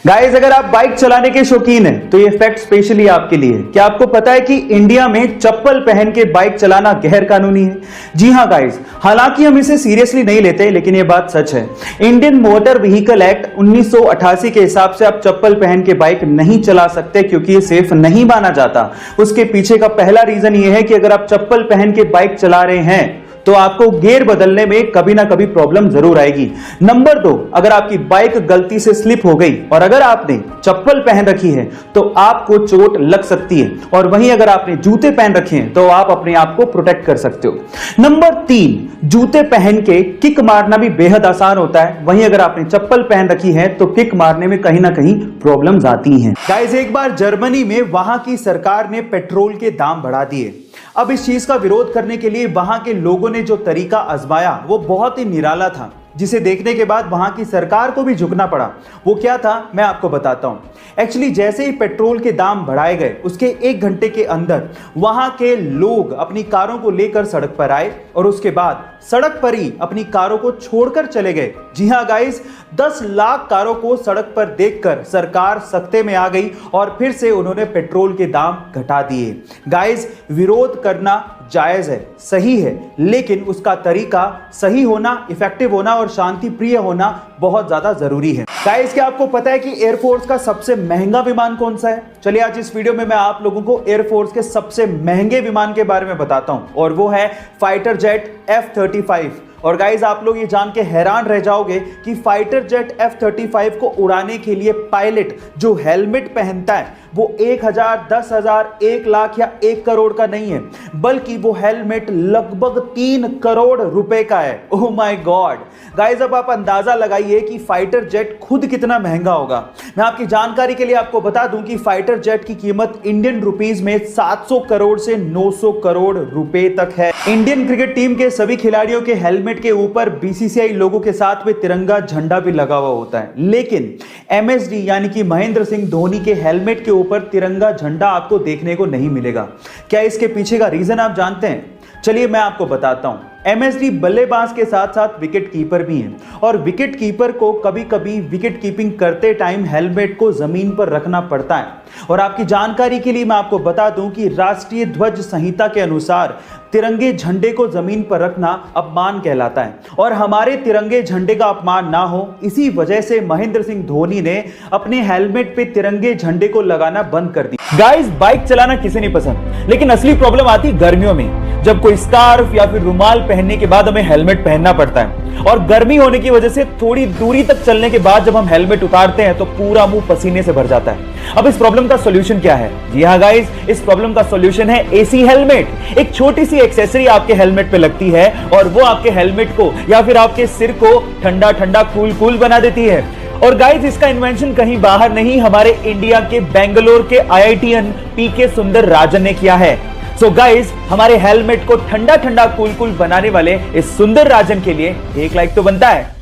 Guys, अगर आप bike चलाने के शौकीन हैं तो ये फैक्ट स्पेशली आपके लिए। क्या आपको पता है कि इंडिया में चप्पल पहन के बाइक चलाना गैर कानूनी है? जी हां गाइस, हालांकि हम इसे सीरियसली नहीं लेते, लेकिन ये बात सच है। इंडियन मोटर व्हीकल एक्ट 1988 के हिसाब से आप चप्पल पहन के बाइक नहीं चला सकते, क्योंकि ये सेफ नहीं माना जाता। उसके पीछे का पहला रीजन ये है कि अगर आप चप्पल पहन के बाइक चला रहे हैं तो आपको गियर बदलने में कभी ना कभी प्रॉब्लम जरूर आएगी। नंबर 2, अगर आपकी बाइक गलती से स्लिप हो गई और अगर आपने चप्पल पहन रखी है तो आपको चोट लग सकती है, और वहीं अगर आपने जूते पहन रखे हैं तो आप अपने आप को प्रोटेक्ट कर सकते हो। नंबर 3, जूते पहन के किक मारना भी बेहद आसान होता है, वहीं अगर आपने चप्पल पहन रखी है तो किक मारने में कहीं ना कहीं प्रॉब्लम्स आती हैं। गाइस, एक बार जर्मनी में वहां की सरकार ने पेट्रोल के दाम बढ़ा दिए। अब इस चीज का विरोध करने के लिए वहां के लोगों ने जो तरीका आजमाया वो बहुत ही निराला था, जिसे देखने के बाद वहां की सरकार को भी झुकना पड़ा। वो क्या था, मैं आपको बताता हूं। एक्चुअली जैसे ही पेट्रोल के दाम बढ़ाए गए, उसके 1 घंटे के अंदर वहां के लोग अपनी कारों को लेकर सड़क पर आए और उसके बाद सड़क पर ही अपनी कारों को छोड़कर चले गए। जी हां गाइस, 10 लाख कारों को सड़क पर देखकर सरकार सख्ते में आ गई और फिर से उन्होंने पेट्रोल के दाम घटा दिए। गाइस, विरोध करना जायज है, सही है, लेकिन उसका तरीका सही होना, इफेक्टिव होना और शांति प्रिय होना बहुत ज्यादा जरूरी है। गाइस, क्या आपको पता है कि एयरफोर्स का सबसे महंगा विमान कौन सा है? चलिए आज इस वीडियो में मैं आप लोगों को एयरफोर्स के सबसे महंगे विमान के बारे में बताता हूं, और वो है फाइटर जेट F-35। और गाइस, आप लोग ये जान के हैरान रह जाओगे कि फाइटर जेट F-35 को उड़ाने के लिए पायलट जो हेलमेट पहनता है वो 1000, 10,000, 1 लाख या 1 करोड़ का नहीं है, बल्कि वो हेलमेट लगभग 3 करोड़ रुपए का है। ओह माय गॉड गाइस, अब आप अंदाजा लगाइए कि फाइटर जेट खुद कितना महंगा होगा। मैं आपकी जानकारी के लिए आपको बता दूं कि फाइटर जेट की कीमत इंडियन रुपीस में 700 करोड़ से 900 करोड़ रुपए तक है। इंडियन क्रिकेट टीम के सभी खिलाड़ियों के हेलमेट के ऊपर BCCI लोगों के साथ में तिरंगा झंडा भी लगा हुआ होता है, लेकिन MSD यानी कि महेंद्र सिंह धोनी के हेलमेट के ऊपर तिरंगा झंडा आपको देखने को नहीं मिलेगा। क्या इसके पीछे का रीजन आप जानते हैं? चलिए मैं आपको बताता हूं। MSD बल्लेबाज के साथ साथ विकेट कीपर भी हैं, और विकेट कीपर को कभी कभी विकेट कीपिंग करते टाइम हेलमेट को जमीन पर रखना पड़ता है। और आपकी जानकारी के लिए मैं आपको बता दूं कि राष्ट्रीय ध्वज संहिता के अनुसार तिरंगे झंडे को जमीन पर रखना अपमान कहलाता है, और हमारे तिरंगे झंडे का अपमान ना हो, इसी वजह से महेंद्र सिंह धोनी ने अपने हेलमेट पे तिरंगे झंडे को लगाना बंद कर दिया। गाइस, बाइक चलाना किसे नहीं पसंद, लेकिन असली प्रॉब्लम आती गर्मियों में, जब कोई स्कार्फ या फिर रुमाल पहनने के बाद हमें हेलमेट पहनना पड़ता है, और गर्मी होने की वजह से थोड़ी दूरी तक चलने के बाद जब हम हेलमेट उतारते हैं तो पूरा मुंह पसीने से भर जाता है। अब इस प्रॉब्लम का सॉल्यूशन क्या है? जी हां गाइस, इस प्रॉब्लम का सॉल्यूशन है AC हेलमेट। एक छोटी सी एक्सेसरी आपके हेलमेट पे लगती है और वो आपके हेलमेट को या फिर आपके सिर को ठंडा ठंडा कूल कूल बना देती है। और गाइस, इसका इन्वेंशन कहीं बाहर नहीं, हमारे इंडिया के बेंगलोर के IITian PK सुंदर राजन ने किया है। सो गाइस, हमारे हेलमेट को ठंडा ठंडा कूल कूल बनाने वाले इस सुंदर राजन के लिए एक लाइक तो बनता है।